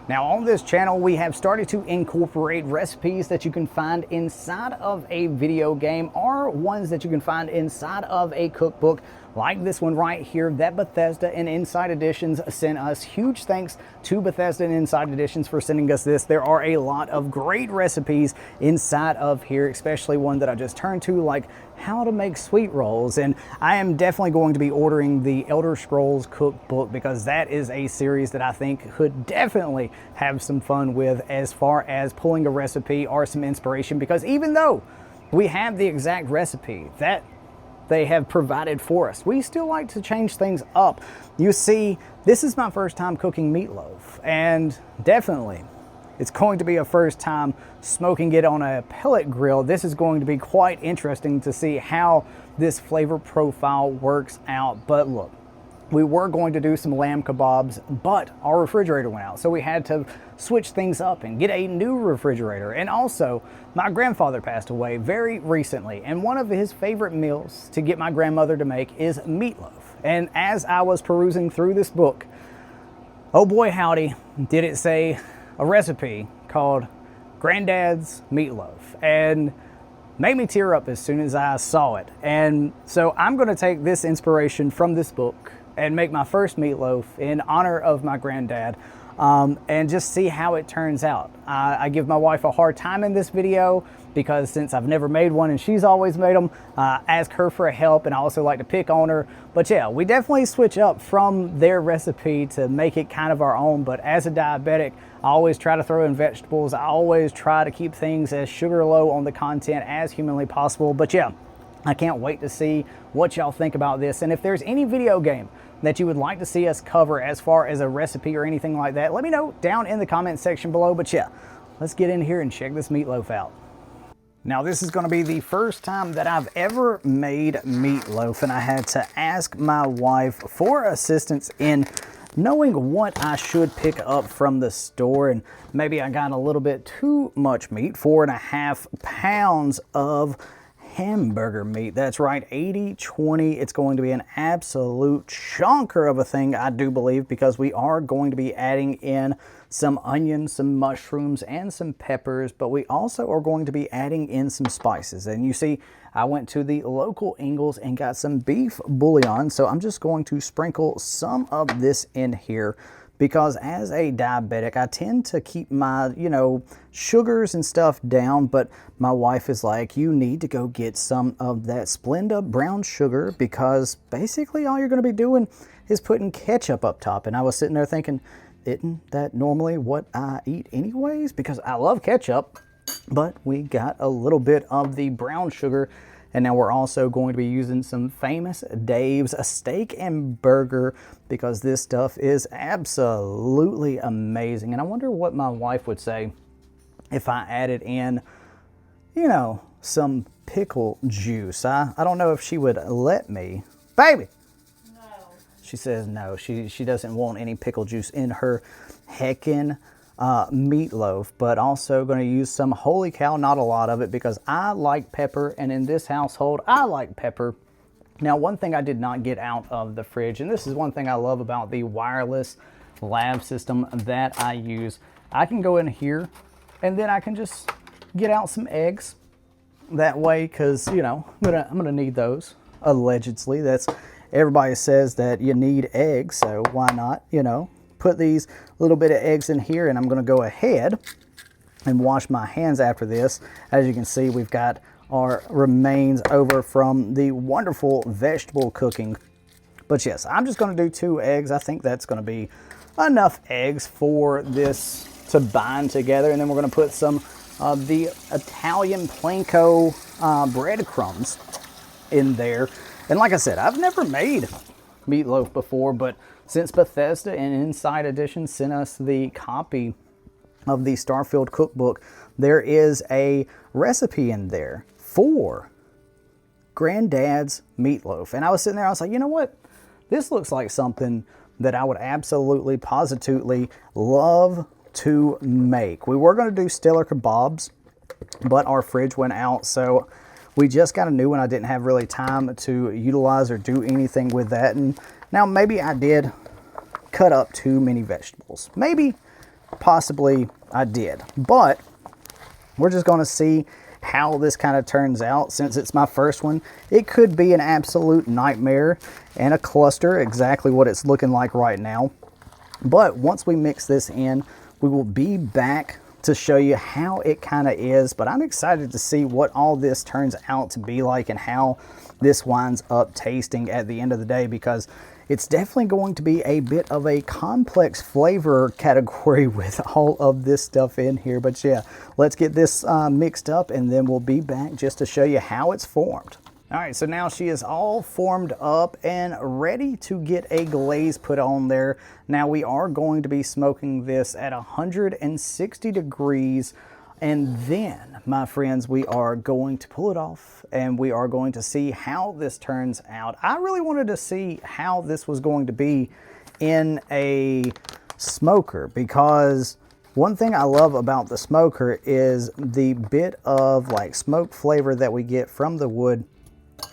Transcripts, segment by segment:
Now on this channel, we have started to incorporate recipes that you can find inside of a video game or ones that you can find inside of a cookbook, like this one right here that Bethesda and Inside Editions sent us. Huge thanks to Bethesda and Inside Editions for sending us this. There are a lot of great recipes inside of here, especially one that I just turned to, like how to make sweet rolls. And I am definitely going to be ordering the Elder Scrolls cookbook because that is a series that I think could definitely have some fun with as far as pulling a recipe or some inspiration, because even though we have the exact recipe that they have provided for us, we still like to change things up. You see, this is my first time cooking meatloaf, and definitely it's going to be a first time smoking it on a pellet grill. This is going to be quite interesting to see how this flavor profile works out. But look, we were going to do some lamb kebabs, but our refrigerator went out, so we had to switch things up and get a new refrigerator. And also, my grandfather passed away very recently, and one of his favorite meals to get my grandmother to make is meatloaf. And as I was perusing through this book, oh boy howdy, did it say a recipe called Granddad's Meatloaf, and made me tear up as soon as I saw it. And so I'm going to take this inspiration from this book and make my first meatloaf in honor of my granddad, and just see how it turns out. I give my wife a hard time in this video because since I've never made one and she's always made them, ask her for help, and I also like to pick on her. But yeah, we definitely switch up from their recipe to make it kind of our own. But as a diabetic, I always try to throw in vegetables. I always try to keep things as sugar low on the content as humanly possible. But yeah, I can't wait to see what y'all think about this. And if there's any video game that you would like to see us cover as far as a recipe or anything like that, let me know down in the comment section below. But yeah, let's get in here and check this meatloaf out. Now this is going to be the first time that I've ever made meatloaf, and I had to ask my wife for assistance in knowing what I should pick up from the store. And maybe I got a little bit too much meat, 4.5 pounds of hamburger meat. That's right, 80-20. It's going to be an absolute chunker of a thing, I do believe, because we are going to be adding in some onions, some mushrooms, and some peppers, but we also are going to be adding in some spices. And you see, I went to the local Ingles and got some beef bouillon, so I'm just going to sprinkle some of this in here, because as a diabetic, I tend to keep my, sugars and stuff down, but my wife is like, you need to go get some of that Splenda brown sugar, because basically all you're going to be doing is putting ketchup up top. And I was sitting there thinking, isn't that normally what I eat anyways? Because I love ketchup, but we got a little bit of the brown sugar. And now we're also going to be using some Famous Dave's steak and burger, because this stuff is absolutely amazing. And I wonder what my wife would say if I added in, some pickle juice. I don't know if she would let me. Baby! No. She says no. She doesn't want any pickle juice in her heckin' meatloaf, but also going to use some, holy cow, not a lot of it, because I like pepper, and in this household I like pepper. Now, one thing I did not get out of the fridge, and this is one thing I love about the wireless lab system that I use, I can go in here and then I can just get out some eggs that way, because I'm gonna need those, allegedly. That's, everybody says that you need eggs, so why not, put these little bit of eggs in here. And I'm going to go ahead and wash my hands after this. As you can see, we've got our remains over from the wonderful vegetable cooking. But yes, I'm just going to do 2 eggs. I think that's going to be enough eggs for this to bind together. And then we're going to put some of the Italian panko breadcrumbs in there. And like I said, I've never made meatloaf before, but since Bethesda and Inside Edition sent us the copy of the Starfield cookbook, there is a recipe in there for Granddad's meatloaf. And I was sitting there, I was like, you know what? This looks like something that I would absolutely, positively love to make. We were going to do stellar kebabs, but our fridge went out, so we just got a new one. I didn't have really time to utilize or do anything with that. And now maybe I did cut up too many vegetables. Maybe possibly I did. But we're just going to see how this kind of turns out. Since it's my first one, it could be an absolute nightmare and a cluster, exactly what it's looking like right now. But once we mix this in, we will be back to show you how it kind of is. But I'm excited to see what all this turns out to be like and how this winds up tasting at the end of the day, because it's definitely going to be a bit of a complex flavor category with all of this stuff in here. But yeah, let's get this mixed up and then we'll be back just to show you how it's formed. All right, so now she is all formed up and ready to get a glaze put on there. Now we are going to be smoking this at 160 degrees. And then, my friends, we are going to pull it off and we are going to see how this turns out. I really wanted to see how this was going to be in a smoker, because one thing I love about the smoker is the bit of like smoke flavor that we get from the wood.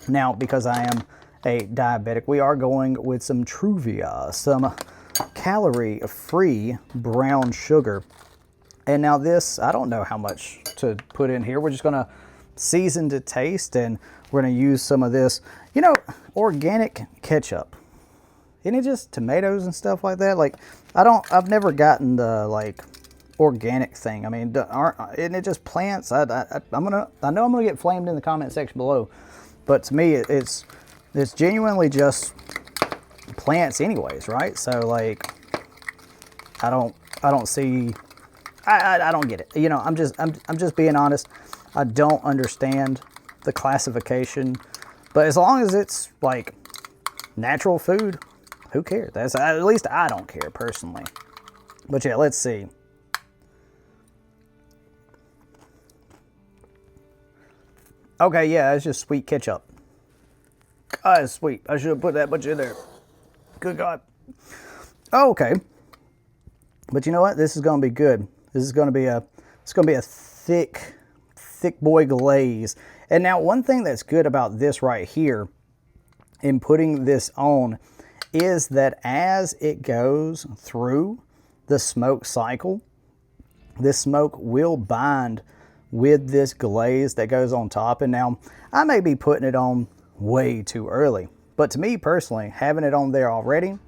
Now, because I am a diabetic, we are going with some Truvia, some calorie-free brown sugar. And now this, I don't know how much to put in here. We're just going to season to taste, and we're going to use some of this, you know, organic ketchup. Isn't it just tomatoes and stuff like that? Like, I've never gotten the, like, organic thing. I mean, isn't it just plants? I know I'm going to get flamed in the comment section below. But to me, it's genuinely just plants anyways, right? So, like, I don't see... I don't get it. You know, I'm just being honest. I don't understand the classification, but as long as it's like natural food, who cares? That's, at least I don't care personally. But yeah, let's see. Okay, yeah, it's just sweet ketchup. Oh, it's sweet. I should have put that much in there. Good God. Oh, okay. But you know what? This is going to be good. This is going to be a thick boy glaze. And now one thing that's good about this right here in putting this on is that as it goes through the smoke cycle, this smoke will bind with this glaze that goes on top. And now I may be putting it on way too early, but to me personally, having it on there already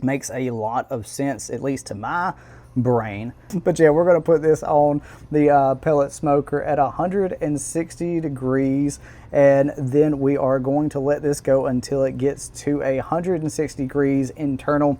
makes a lot of sense, at least to my brain. But yeah, we're going to put this on the pellet smoker at 160 degrees, and then we are going to let this go until it gets to 160 degrees internal.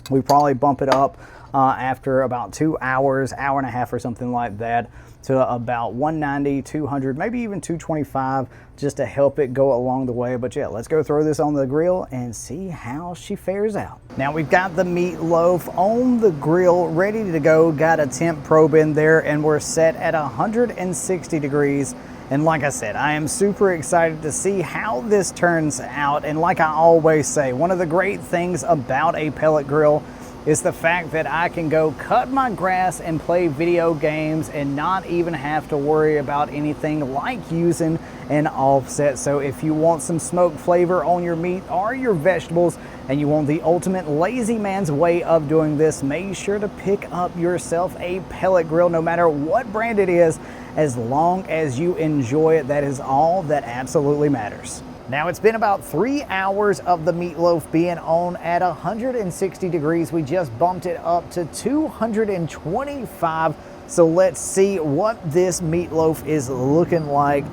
We probably bump it up after about 2 hours, hour and a half or something like that, to about 190, 200, maybe even 225, just to help it go along the way. But yeah, let's go throw this on the grill and see how she fares out. Now we've got the meatloaf on the grill ready to go, got a temp probe in there, and we're set at 160 degrees. And like I said, I am super excited to see how this turns out. And like I always say, one of the great things about a pellet grill is the fact that I can go cut my grass and play video games and not even have to worry about anything like using an offset. So if you want some smoke flavor on your meat or your vegetables and you want the ultimate lazy man's way of doing this, make sure to pick up yourself a pellet grill, no matter what brand it is. As long as you enjoy it, that is all that absolutely matters. Now it's been about 3 hours of the meatloaf being on at 160 degrees. We just bumped it up to 225. So let's see what this meatloaf is looking like.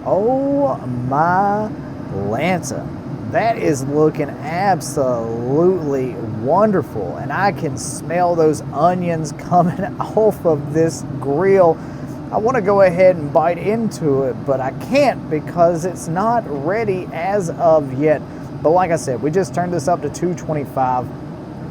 Oh my Lanta. That is looking absolutely wonderful. And I can smell those onions coming off of this grill. I want to go ahead and bite into it, but I can't because it's not ready as of yet. But like I said, we just turned this up to 225.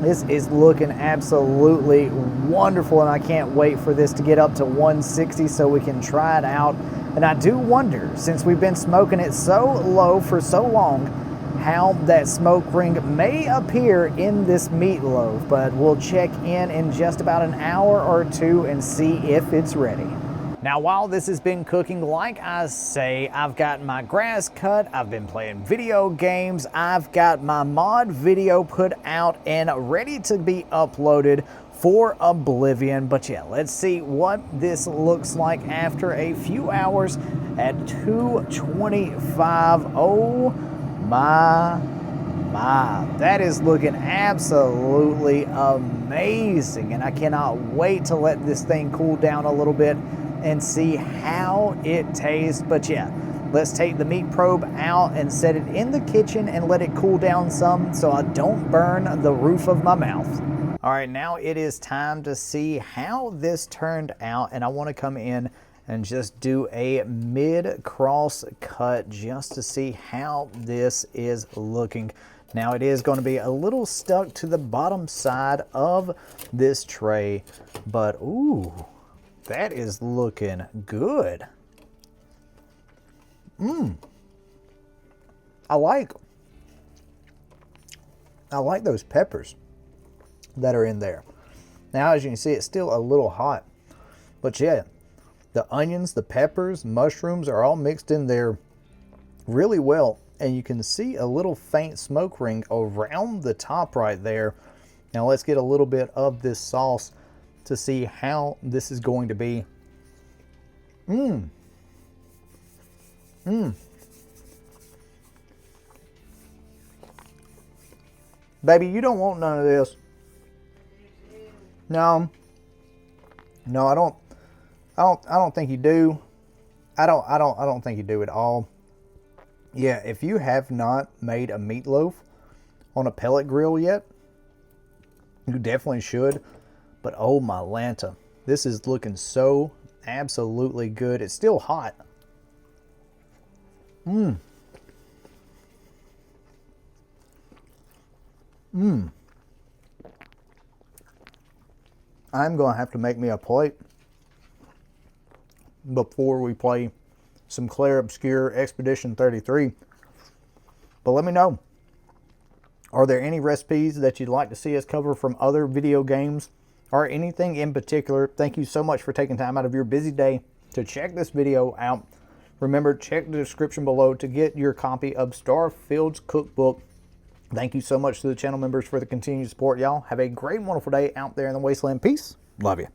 This is looking absolutely wonderful, and I can't wait for this to get up to 160 so we can try it out. And I do wonder, since we've been smoking it so low for so long, how that smoke ring may appear in this meatloaf. But we'll check in just about an hour or two and see if it's ready. Now, while this has been cooking, like I say, I've got my grass cut, I've been playing video games, I've got my mod video put out and ready to be uploaded for Oblivion. But yeah, let's see what this looks like after a few hours at 225. Oh my, that is looking absolutely amazing, and I cannot wait to let this thing cool down a little bit and see how it tastes. But yeah, let's take the meat probe out and set it in the kitchen and let it cool down some so I don't burn the roof of my mouth. All right, now it is time to see how this turned out, and I want to come in and just do a mid-cross cut just to see how this is looking. Now it is going to be a little stuck to the bottom side of this tray, but ooh, that is looking good. I like those peppers that are in there. Now, as you can see, it's still a little hot, but yeah, the onions, the peppers, mushrooms are all mixed in there really well, and you can see a little faint smoke ring around the top right there. Now let's get a little bit of this sauce to see how this is going to be. Baby, you don't want none of this. No, I don't think you do. I don't think you do at all. Yeah, if you have not made a meatloaf on a pellet grill yet, you definitely should. But oh my Lanta, this is looking so absolutely good. It's still hot. I'm going to have to make me a plate before we play some Clair Obscure Expedition 33. But let me know, are there any recipes that you'd like to see us cover from other video games or anything in particular? Thank you so much for taking time out of your busy day to check this video out. Remember, check the description below to get your copy of Starfield's cookbook. Thank you so much to the channel members for the continued support, y'all. Have a great, wonderful day out there in the wasteland. Peace. Love you.